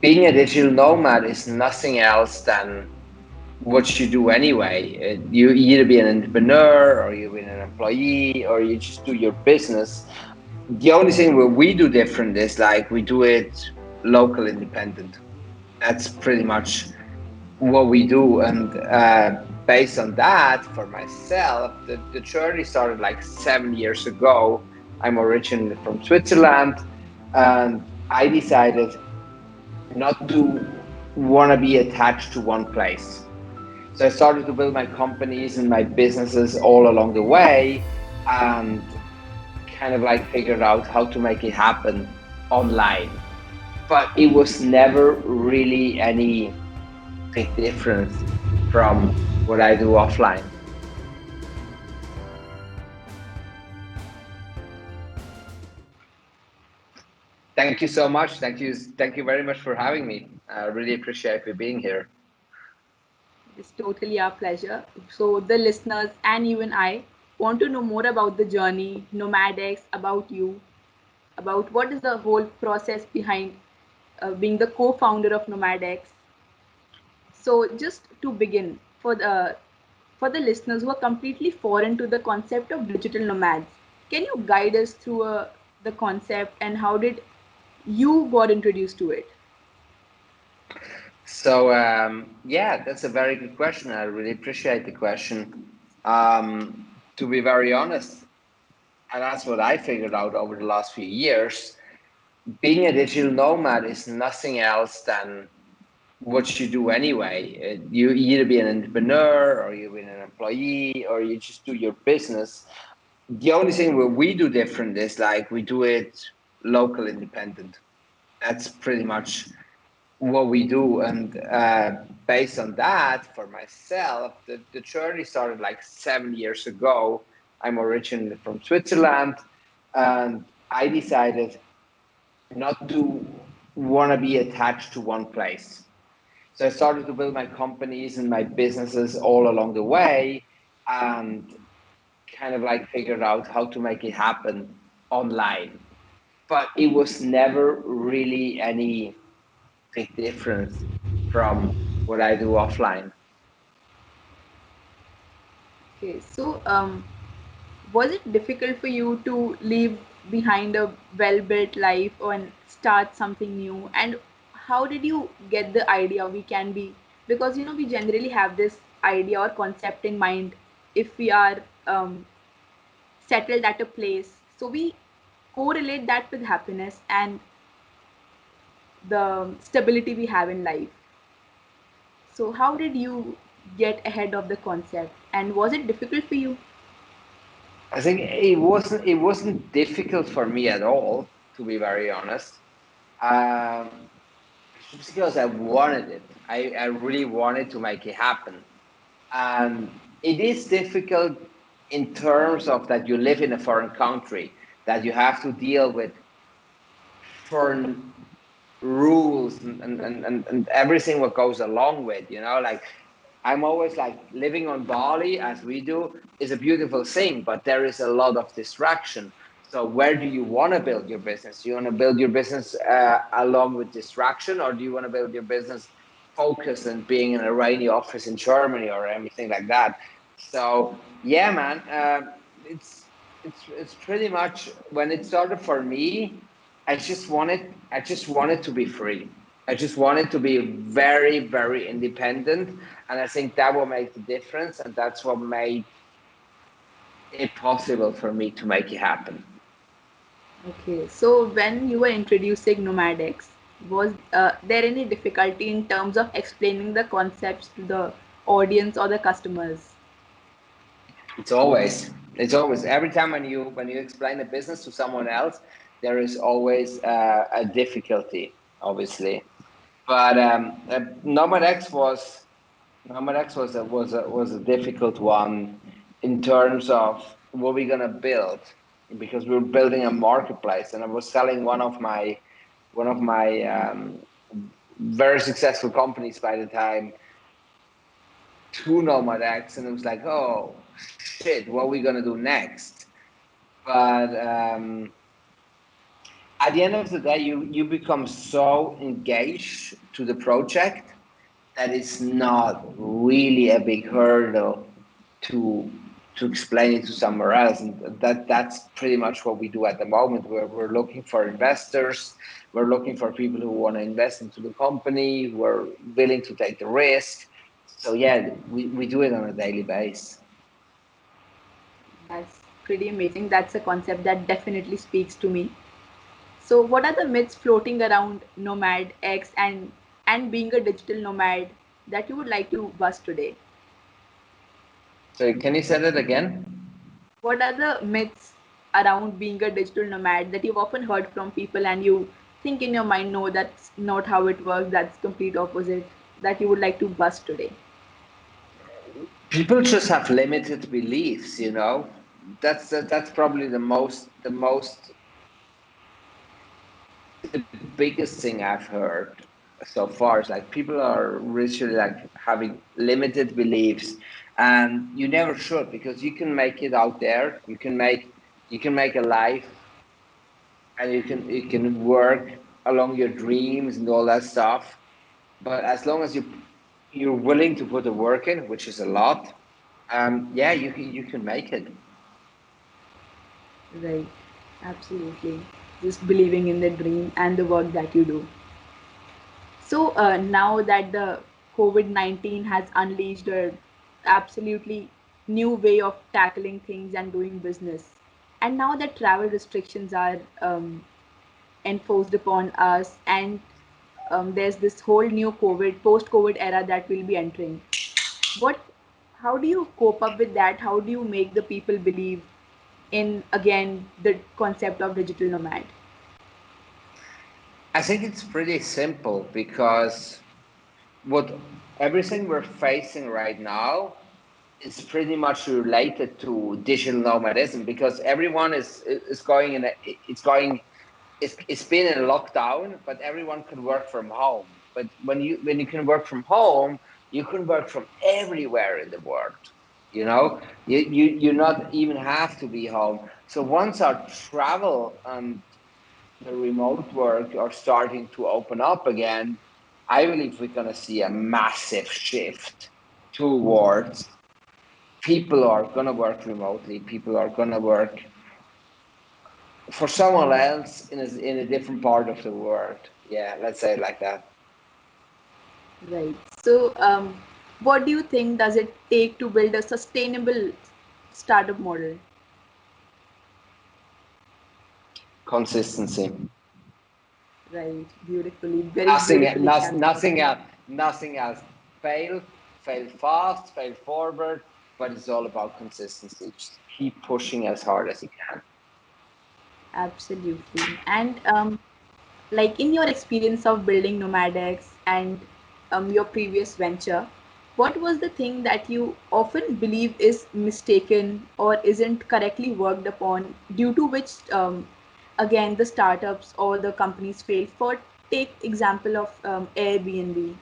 being a digital nomad is nothing else than what you do anyway. You either be an entrepreneur or you be an employee or you just do your business. The only thing where we do different is like we do it local independent. That's pretty much what we do. And based on that, for myself, the journey started like 7 years ago. I'm originally from Switzerland, and I decided not to want to be attached to one place. So I started to build my companies and my businesses all along the way, and kind of like figured out how to make it happen online. But it was never really any big difference from what I do offline. Thank you so much. Thank you very much for having me. I really appreciate you being here. It's totally our pleasure. So, the listeners and even I want to know more about the journey, Nomadics, about you, about what is the whole process behind being the co founder of Nomadics. So, just to begin, for the listeners who are completely foreign to the concept of digital nomads, can you guide us through the concept and how did you got introduced to it? So yeah, that's a very good question. I really appreciate the question. To be very honest, and that's what I figured out over the last few years. Being a digital nomad is nothing else than what you do anyway. You either be an entrepreneur or you be an employee or you just do your business. The only thing where we do different is like we do it local independent. That's pretty much what we do. And based on that, for myself, the journey started like 7 years ago. I'm originally from Switzerland, and I decided not to want to be attached to one place. So I started to build my companies and my businesses all along the way, and kind of like figured out how to make it happen online. But it was never really any big difference from what I do offline. Okay, so was it difficult for you to leave behind a well built life and start something new? And how did you get the idea we can be? Because we generally have this idea or concept in mind if we are settled at a place. So we correlate that with happiness and the stability we have in life. So, how did you get ahead of the concept? And was it difficult for you? I think it wasn't difficult for me at all, to be very honest. Um, just because I wanted it. I really wanted to make it happen. And it is difficult in terms of that you live in a foreign country, that you have to deal with foreign rules and everything what goes along with, like I'm always like living on Bali as we do is a beautiful thing, but there is a lot of distraction. So where do you want to build your business? Do you want to build your business along with distraction, or do you want to build your business focused and being in a rainy office in Germany or anything like that? So yeah, man, it's pretty much when it started for me. I just wanted to be free. I just wanted to be very, very independent. And I think that will make the difference. And that's what made it possible for me to make it happen. Okay, so when you were introducing nomadics, was there any difficulty in terms of explaining the concepts to the audience or the customers? It's always every time when you explain a business to someone else, there is always a difficulty, obviously. But Nomad X was a difficult one in terms of what we're gonna build, because we were building a marketplace, and I was selling one of my very successful companies by the time to Nomad X, and it was like, oh shit, what are we gonna do next? But at the end of the day, you become so engaged to the project that it's not really a big hurdle to to explain it to somewhere else, and that's pretty much what we do at the moment. We're looking for investors, we're looking for people who want to invest into the company, who are willing to take the risk. So yeah, we do it on a daily basis. That's pretty amazing. That's a concept that definitely speaks to me. So, what are the myths floating around Nomad X and being a digital nomad that you would like to bust today? So can you say that again? What are the myths around being a digital nomad that you've often heard from people and you think in your mind, no, that's not how it works, that's complete opposite, that you would like to bust today? People just have limited beliefs, you know. That's probably the biggest thing I've heard so far. Is like people are literally like having limited beliefs, and you never should, because you can make it out there. You can make a life, and you can work along your dreams and all that stuff. But as long as you're willing to put the work in, which is a lot, yeah, you can make it. Right, absolutely. Just believing in the dream and the work that you do. So now that the COVID-19 has unleashed a absolutely new way of tackling things and doing business, and now that travel restrictions are enforced upon us, and there's this whole new post-COVID era that we'll be entering. What, how do you cope up with that? How do you make the people believe in again the concept of digital nomad? I think it's pretty simple, because what everything we're facing right now is pretty much related to digital nomadism, because everyone is going in a, it's going it's been in lockdown, but everyone can work from home. But when you can work from home, you can work from everywhere in the world. You not even have to be home. So once our travel and the remote work are starting to open up again, I believe we're going to see a massive shift towards people are going to work remotely. People are going to work for someone else in a different part of the world. Yeah, let's say it like that. Right. So, what do you think does it take to build a sustainable startup model? Consistency. Right. Beautifully, very Nothing, beautifully nothing, captured. nothing else. Nothing else. Fail, fail fast, fail forward. But it's all about consistency. Just keep pushing as hard as you can. Absolutely. And like in your experience of building Nomadics and your previous venture, what was the thing that you often believe is mistaken or isn't correctly worked upon, due to which, again, the startups or the companies fail? For take example of Airbnb.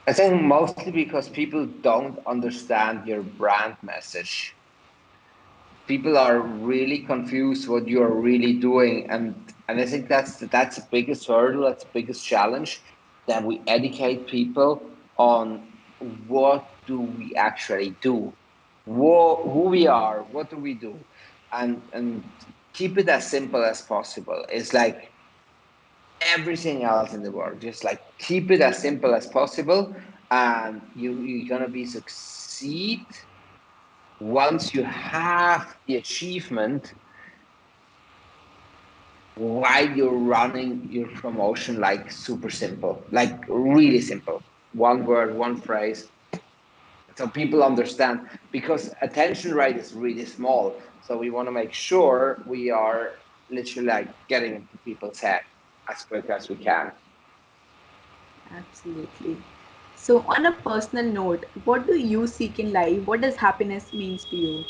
I think mostly because people don't understand your brand message. People are really confused what you're really doing, and I think that's the biggest hurdle, that's the biggest challenge, that we educate people on what do we actually do, who we are, what do we do, and keep it as simple as possible. It's like everything else in the world, just like keep it as simple as possible, and you're gonna be succeed once you have the achievement while you're running your promotion, like super simple, like really simple, one word, one phrase, so people understand, because attention rate is really small, so we want to make sure we are literally like getting into people's head as quick as we can. Absolutely. So, on a personal note, what do you seek in life? What does happiness means to you?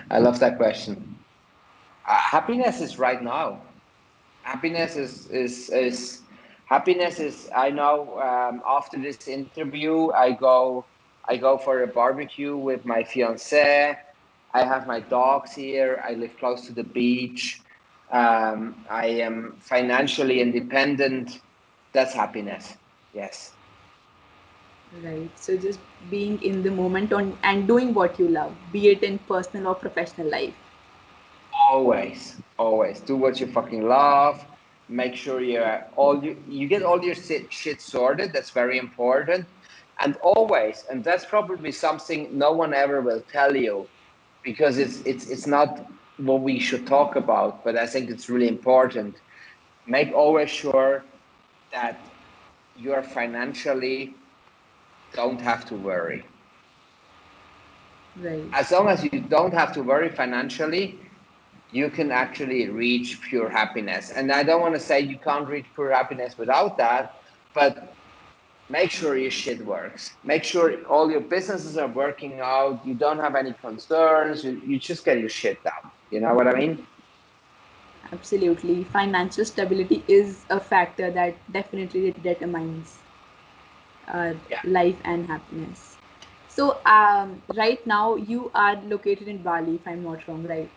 I love that question. Happiness is right now. Happiness is happiness is, I know, after this interview I go for a barbecue with my fiance. I have my dogs here. I live close to the beach. I am financially independent. That's happiness. Yes. Right. So just being in the moment on and doing what you love, be it in personal or professional life. Always, always do what you fucking love. Make sure you get all your shit sorted. That's very important. And always, and that's probably something no one ever will tell you because it's not what we should talk about. But I think it's really important. Make always sure that you are financially don't have to worry. Right. As long as you don't have to worry financially, you can actually reach pure happiness. And I don't want to say you can't reach pure happiness without that, but make sure your shit works. Make sure all your businesses are working out. You don't have any concerns. You just get your shit done. You know what I mean? Absolutely. Financial stability is a factor that definitely determines Yeah, life and happiness. So, right now you are located in Bali, if I'm not wrong, right?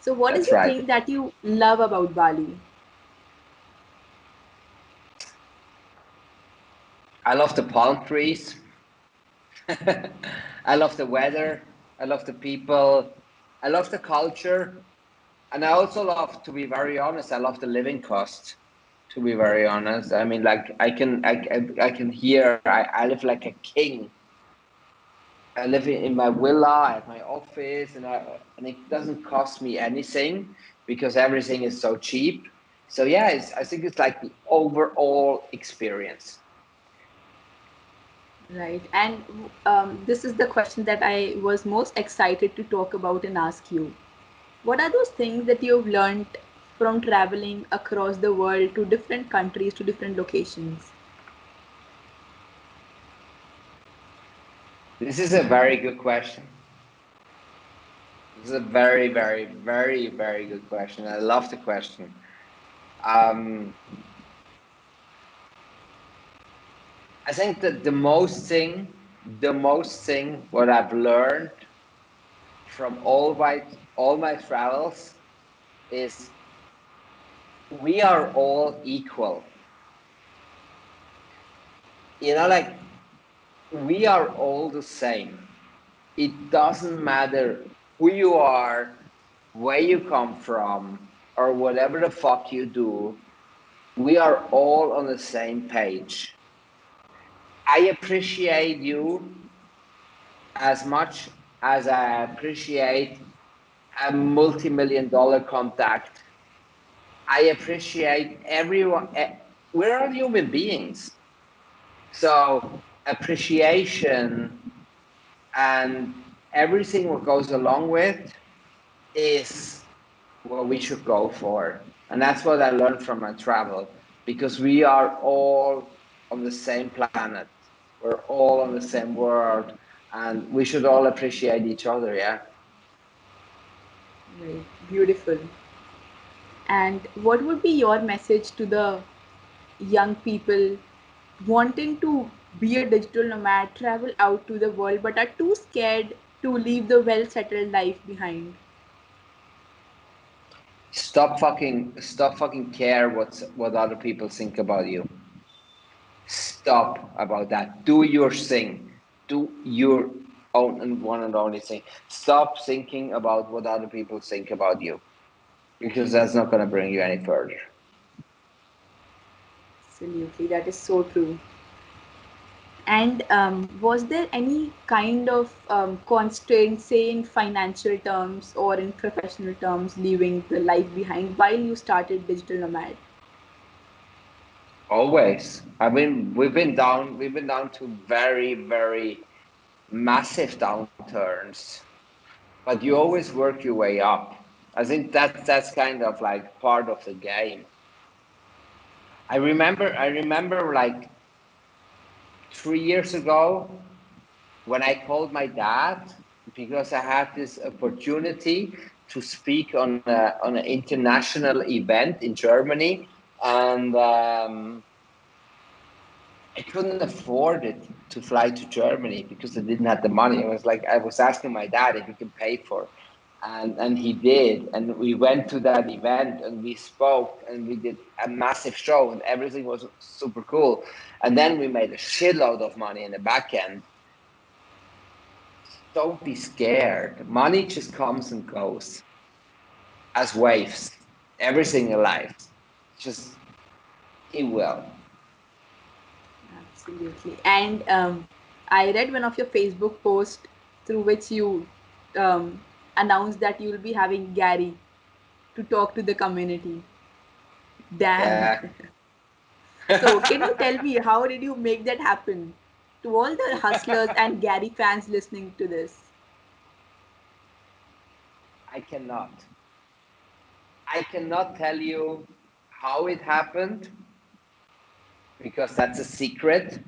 So, what is that's the right. thing that you love about Bali? I love the palm trees. I love the weather. I love the people. I love the culture. And I also love, to be very honest, I love the living cost. To be very honest, I mean, like I can hear I live like a king. I live in my villa, I have my office, and it doesn't cost me anything because everything is so cheap. So yeah, I think it's like the overall experience. Right. And this is the question that I was most excited to talk about and ask you. What are those things that you've learned from traveling across the world to different countries, to different locations? This is a very good question. This is a very, very, very, very good question. I love the question. Um, I think that the most thing what I've learned from all my travels is we are all equal. You know, like we are all the same. It doesn't matter who you are, where you come from, or whatever the fuck you do. We are all on the same page. I appreciate you as much as I appreciate a multi-million dollar contact. I appreciate everyone. We're all human beings. So appreciation and everything what goes along with is what we should go for. And that's what I learned from my travel because we are all on the same planet. We're all on the same world and we should all appreciate each other. Yeah. Right. Beautiful. And what would be your message to the young people wanting to be a digital nomad, travel out to the world, but are too scared to leave the well settled life behind? Stop fucking care what other people think about you. Stop about that. Do your thing. Do your own and one and only thing. Stop thinking about what other people think about you because that's not going to bring you any further. Absolutely, that is so true. And was there any kind of constraint, say in financial terms or in professional terms, leaving the life behind while you started Digital Nomad? Always. I mean, we've been down to very, very massive downturns, but you always work your way up. I think that's kind of like part of the game. I remember like 3 years ago when I called my dad because I had this opportunity to speak on an international event in Germany, and I couldn't afford it to fly to Germany because I didn't have the money. I was like, I was asking my dad if he can pay for, and he did. And we went to that event and we spoke and we did a massive show and everything was super cool. And then we made a shitload of money in the back end. Don't be scared. Money just comes and goes as waves. Everything in life, just it will. Absolutely. And I read one of your Facebook posts through which you um, announced that you will be having Gary to talk to the community. Damn. Yeah. So, can you tell me how did you make that happen? To all the hustlers and Gary fans listening to this. I cannot. I cannot tell you how it happened because that's a secret,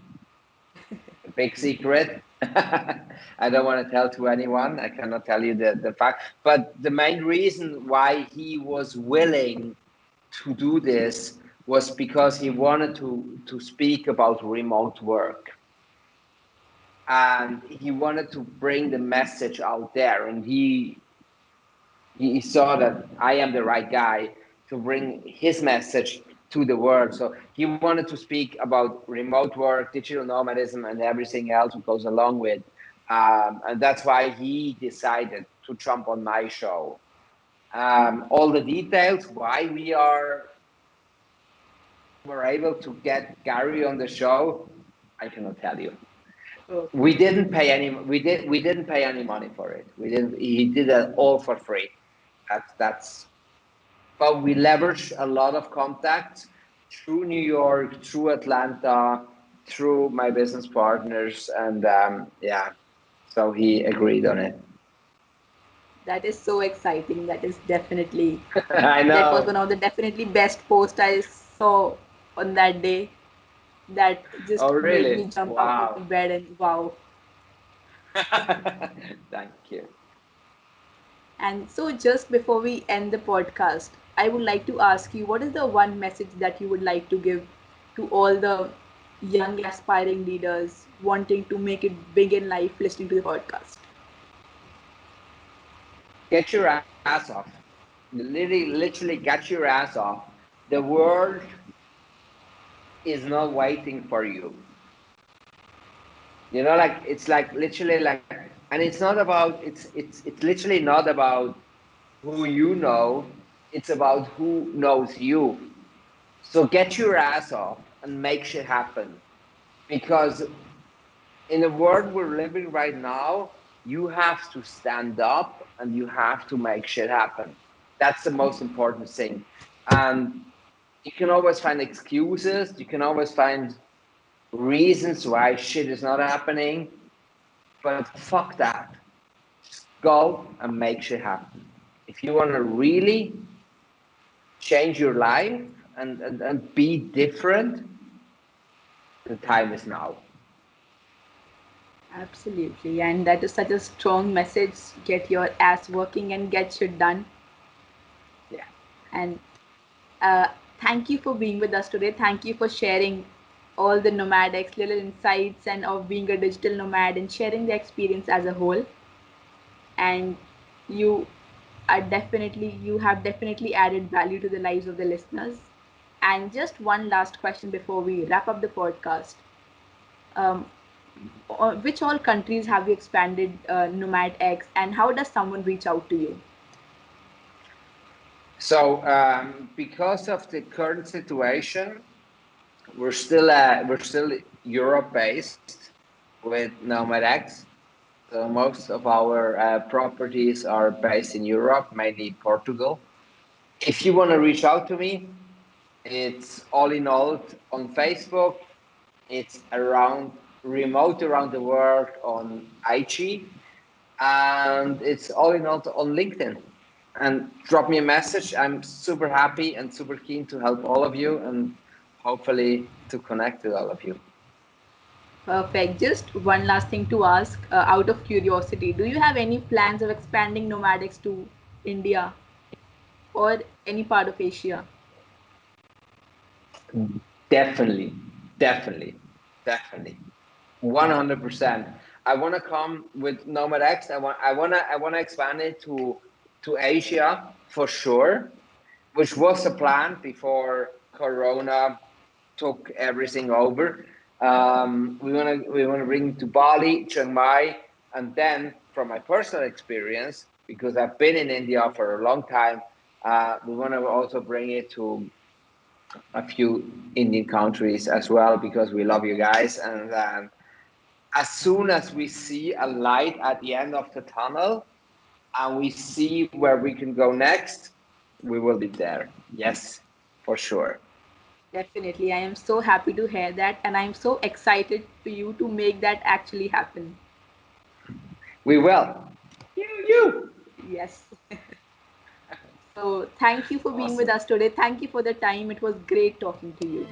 a big secret. I don't want to tell to anyone. I cannot tell you the fact. But the main reason why he was willing to do this was because he wanted to speak about remote work. And he wanted to bring the message out there. And he saw that I am the right guy to bring his message to the world. So he wanted to speak about remote work, digital nomadism, and everything else that goes along with. And that's why he decided to jump on my show. All the details, why were able to get Gary on the show, I cannot tell you. Okay. We didn't pay any. We didn't pay any money for it. We didn't. He did it all for free. That's but we leveraged a lot of contacts through New York, through Atlanta, through my business partners, and yeah, so he agreed on it. That is so exciting. That is definitely, I that was know. one of the definitely best posts I saw on that day. That Oh, just made me really? jump out of the Wow. bed and wow. Thank you. And so, just before we end the podcast, I would like to ask you what is the one message that you would like to give to all the young aspiring leaders wanting to make it big in life listening to the podcast? Get your ass off. Literally, get your ass off. The world is not waiting for you. Like it's like literally like, and it's not about it's literally not about who you know, it's about who knows you. So get your ass off and make shit happen. Because in the world we're living right now, you have to stand up and you have to make shit happen. That's the most important thing. And you can always find excuses, you can always find reasons why shit is not happening, but fuck that. Just go and make shit happen. If you want to really change your life and be different, the time is now. Absolutely, and that is such a strong message. Get your ass working and get shit done. Yeah. And uh, thank you for being with us today. Thank you for sharing all the nomadics, little insights, and of being a digital nomad and sharing the experience as a whole. And you you have definitely added value to the lives of the listeners. And just one last question before we wrap up the podcast. Um, which all countries have you expanded Nomad X, and how does someone reach out to you? So because of the current situation, we're still Europe based with Nomadics. So most of our properties are based in Europe, mainly Portugal. If you want to reach out to me, it's Oli Nold on Facebook. It's around remote around the world on IG, and it's Oli Nold on LinkedIn. And drop me a message. I'm super happy and super keen to help all of you and hopefully to connect with all of you. Perfect. Just one last thing to ask out of curiosity. Do you have any plans of expanding Nomadics to India or any part of Asia? Definitely, definitely. definitely. 100%. I want to come with Nomadics. I want to expand it to Asia for sure, which was the plan before Corona took everything over. We want to bring to Bali, Chiang Mai, and then from my personal experience, because I've been in India for a long time, we want to also bring it to a few Indian countries as well because we love you guys. And as soon as we see a light at the end of the tunnel and we see where we can go next, we will be there. Yes, for sure. Definitely. I am so happy to hear that, and I'm so excited for you to make that actually happen. We will. You. Yes. So, thank you for being with Awesome. us today. Thank you for the time. It was great talking to you.